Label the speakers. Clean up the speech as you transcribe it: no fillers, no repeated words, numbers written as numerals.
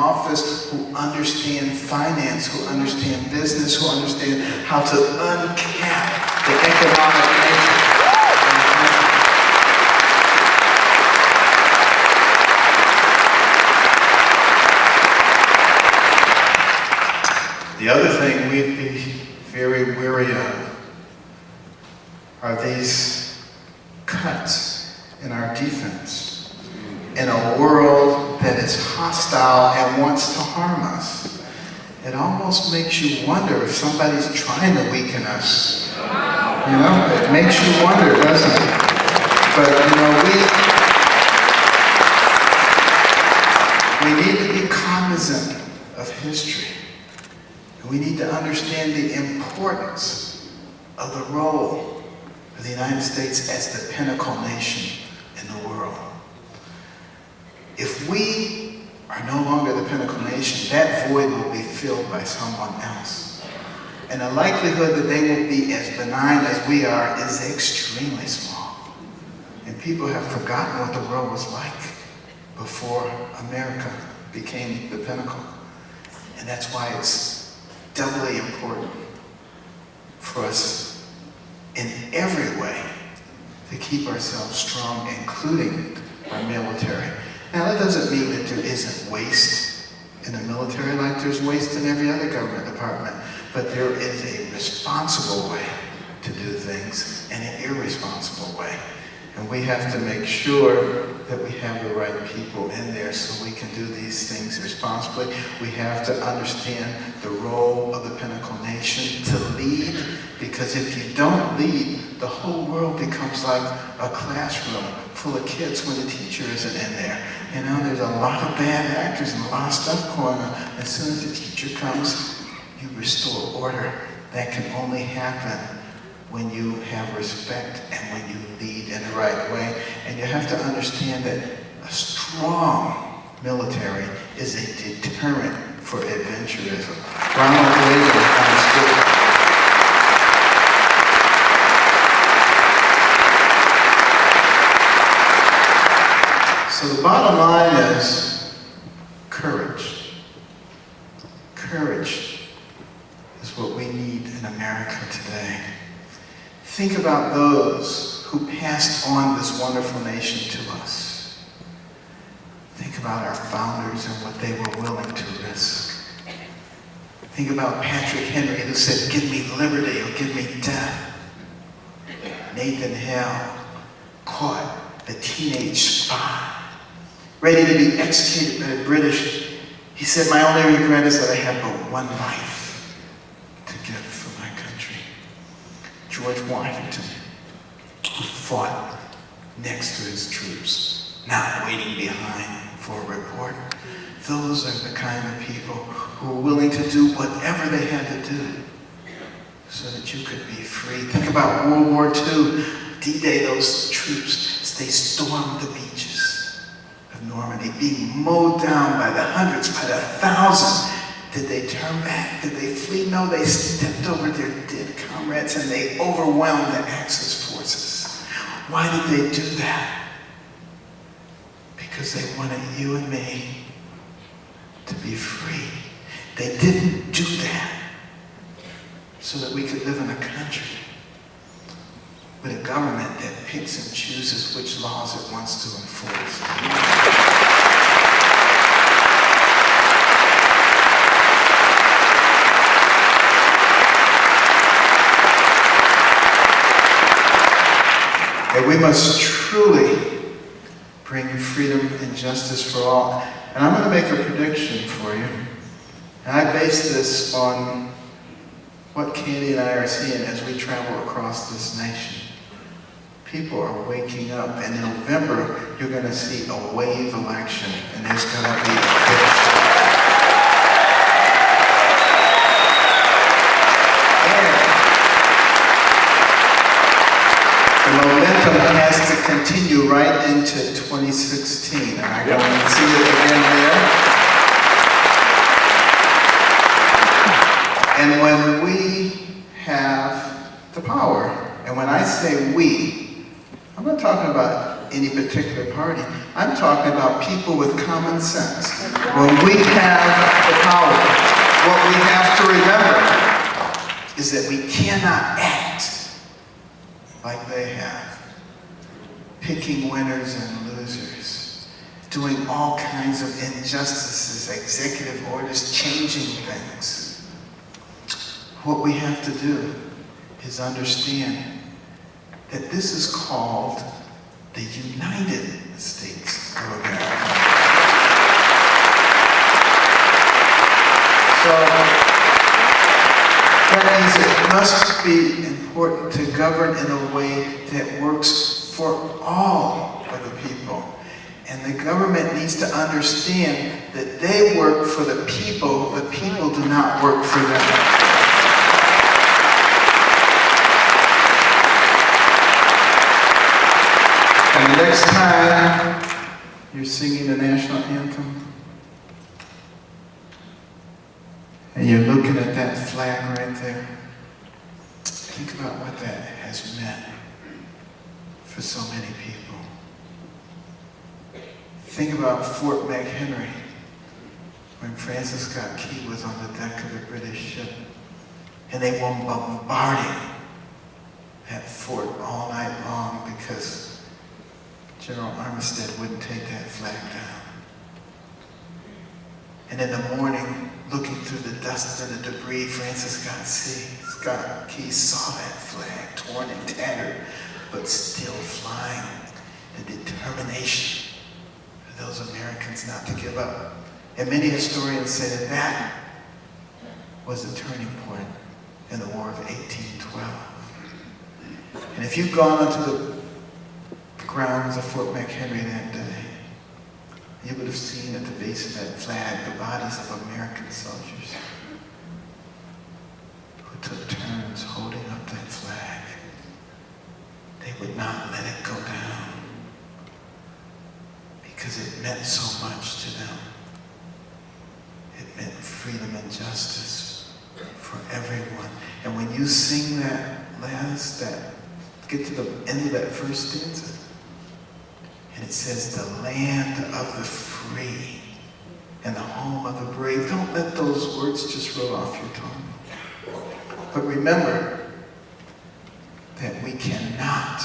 Speaker 1: office who understand finance, who understand business, who understand how to uncap the economic nature. The other thing we'd be very wary of are these cuts in our defense in a world that is hostile and wants to harm us. It almost makes you wonder if somebody's trying to weaken us. You know, it makes you wonder, doesn't it? But we need to be cognizant of history. We need to understand the importance of the role of the United States as the pinnacle nation in the world. If we are no longer the pinnacle nation, that void will be filled by someone else. And the likelihood that they will be as benign as we are is extremely small. And people have forgotten what the world was like before America became the pinnacle. And that's why it's doubly important for us in every way to keep ourselves strong, including our military. Now, that doesn't mean that there isn't waste in the military like there's waste in every other government department, but there is a responsible way to do things and an irresponsible way. And we have to make sure that we have the right people in there so we can do these things responsibly. We have to understand the role of the pinnacle nation to lead, because if you don't lead, the whole world becomes like a classroom full of kids when the teacher isn't in there. You know, there's a lot of bad actors and a lot of stuff going on. As soon as the teacher comes, you restore order. That can only happen when you have respect and when you lead in the right way. And you have to understand that a strong military is a deterrent for adventurism. Ronald Reagan understood. So the bottom line is courage. Courage is what we need in America today. Think about those who passed on this wonderful nation to us. Think about our founders and what they were willing to risk. Think about Patrick Henry, who said, "Give me liberty or give me death." Nathan Hale caught a teenage spy, ready to be executed by the British. He said, "My only regret is that I have but one life to give for my country." George Washington, who fought next to his troops, not waiting behind for a report. Those are the kind of people who are willing to do whatever they had to do so that you could be free. Think about World War II, D-Day, those troops, they stormed the beaches of Normandy, being mowed down by the hundreds, by the thousands. Did they turn back? Did they flee? No, they stepped over their dead comrades and they overwhelmed the Axis forces. Why did they do that? Because they wanted you and me to be free. They didn't do that so that we could live in a country with a government that picks and chooses which laws it wants to enforce. That we must truly bring freedom and justice for all. And I'm going to make a prediction for you. And I base this on what Candy and I are seeing as we travel across this nation. People are waking up, and in November, you're going to see a wave election, and there's going to be a big shift. The momentum has to continue right into 2016, and I'm going to see it again there. And when we have the power, and when I say we, I'm not talking about any particular party. I'm talking about people with common sense. When we have the power, what we have to remember is that we cannot act like they have, picking winners and losers, doing all kinds of injustices, executive orders, changing things. What we have to do is understand that this is called the United States of America. So that means it must be important to govern in a way that works for all of the people. And the government needs to understand that they work for the people do not work for them. And the next time you're singing the national anthem and you're looking at that flag right there, think about what that has meant for so many people. Think about Fort McHenry when Francis Scott Key was on the deck of the British ship and they were bombarding that fort all night long because General Armistead wouldn't take that flag down. And in the morning, looking through the dust and the debris, Francis Scott Key saw that flag torn and tattered, but still flying. The determination of those Americans not to give up. And many historians say that that was the turning point in the War of 1812. And if you've gone onto the grounds of Fort McHenry that day, you would have seen at the base of that flag the bodies of American soldiers who took turns holding up that flag. They would not let it go down because it meant so much to them. It meant freedom and justice for everyone. And when you sing that get to the end of that first stanza, and it says, the land of the free and the home of the brave. Don't let those words just roll off your tongue. But remember that we cannot